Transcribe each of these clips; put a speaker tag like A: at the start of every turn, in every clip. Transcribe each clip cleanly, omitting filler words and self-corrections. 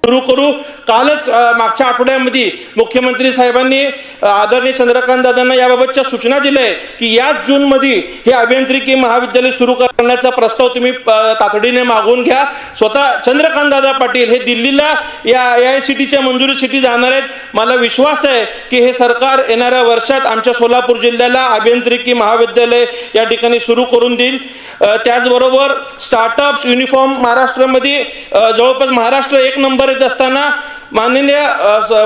A: सुरू करू। कालच मागच्या आठवड्यामध्ये मुख्यमंत्री साहेबांनी आदरणीय चंद्रकांत दादांना याबाबतच्या सूचना दिल्या आहे की याच जूनमध्ये हे अभियांत्रिकी महाविद्यालय सुरू करण्याचा प्रस्ताव तुम्ही तातडीने मागून घ्या। स्वतः चंद्रकांत दादा पाटील हे दिल्लीला या AICTच्या मंजुरीसाठी जाणार आहेत। मला विश्वास आहे की हे सरकार येणाऱ्या वर्षात आमच्या सोलापूर जिल्ह्याला अभियांत्रिकी महाविद्यालय या ठिकाणी सुरू करून देईल। त्याचबरोबर स्टार्टअप्स युनिफॉर्म महाराष्ट्रामध्ये जवळपास महाराष्ट्र एक नंबर येत असताना माननीय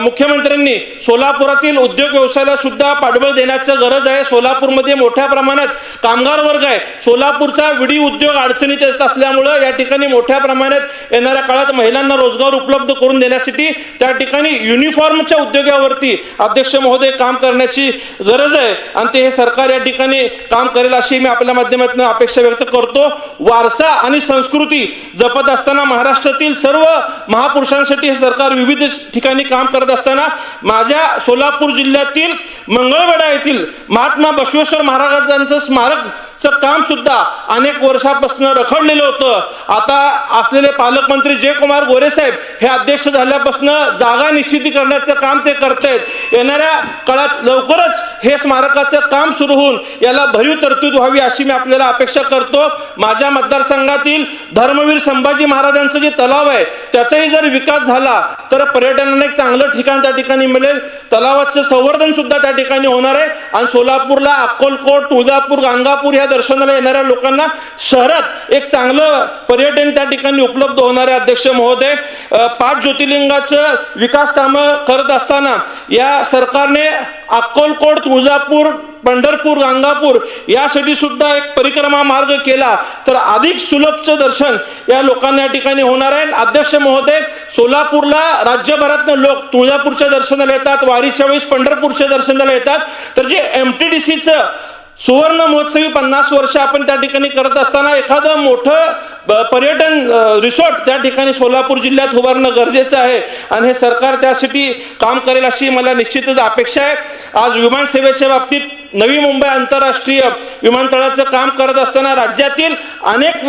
A: मुख्यमंत्र्यांनी सोलापुरातील उद्योग व्यवसायाला सुद्धा पाठबळ देण्याची गरज आहे। सोलापूरमध्ये मोठ्या प्रमाणात कामगार वर्ग आहे। सोलापूरचा विडी उद्योग अडचणीत येत असल्यामुळे या ठिकाणी मोठ्या प्रमाणात येणाऱ्या काळात महिलांना रोजगार उपलब्ध करून देण्यासाठी त्या ठिकाणी युनिफॉर्मच्या उद्योगावरती अध्यक्ष महोदय काम करण्याची गरज आहे आणि ते हे सरकार या ठिकाणी काम करेल अशी मी आपल्या माध्यमातून अपेक्षा व्यक्त करतो। वारसा आणि संस्कृती जपत असताना महाराष्ट्रातील सर्व महापुरुषांसाठी हे सरकार विविध ठिकाणी काम करत असताना माझ्या सोलापूर जिल्ह्यातील मंगळवेढा येथील महात्मा बसवेश्वर महाराजांचं स्मारकचं काम सुद्धा अनेक वर्षापासून रखडलेलं होतं। आता असलेले पालकमंत्री जयकुमार गोरे साहेब हे अध्यक्ष झाल्यापासून जागा निश्चिती करण्याचं काम ते करतायत। येणाऱ्या काळात लवकरच हे स्मारकाचं काम सुरू होऊन याला भरीव तरतूद व्हावी अशी मी आपल्याला अपेक्षा करतो। माझ्या मतदारसंघातील धर्मवीर संभाजी महाराजांचं जे तलाव आहे त्याचाही जर विकास झाला तर पर्यटनाला एक चांगलं ठिकाण त्या ठिकाणी मिळेल। तलावाचं संवर्धन सुद्धा त्या ठिकाणी होणार आहे आणि सोलापूरला अक्कलकोट, तुळजापूर, गाणगापूर या दर्शनाला येणाऱ्या लोकांना शहरात एक चांगलं पर्यटन त्या ठिकाणी उपलब्ध होणार आहे। अध्यक्ष महोदय, 5 ज्योतिर्लिंगाचं विकास कामं करत असताना या सरकारने अक्कलकोट, तुळजापूर, पंढरपूर, गाणगापूर यासाठी सुद्धा एक परिक्रमा मार्ग केला तर अधिक सुलभचं दर्शन या लोकांना या ठिकाणी होणार आहे। अध्यक्ष महोदय, सोलापूरला राज्यभरातून लोक तुळजापूरच्या दर्शनाला येतात, वारीच्या वेळेस पंढरपूरच्या दर्शनाला येतात, तर जे MTDCचं सुवर्ण महोत्सवी 50 वर्ष आपण त्या ठिकाणी करत असताना एखादं मोठं पर्यटन रिसॉर्ट त्या ठिकाणी सोलापूर जिल्ह्यात उभारणं गरजेचं आहे आणि हे सरकार त्यासाठी काम करेल अशी मला निश्चितच अपेक्षा आहे। आज विमानसेवेच्या बाबतीत नवी मुंबई आंतरराष्ट्रीय विमानतळाचं काम करत असताना राज्यातील अनेक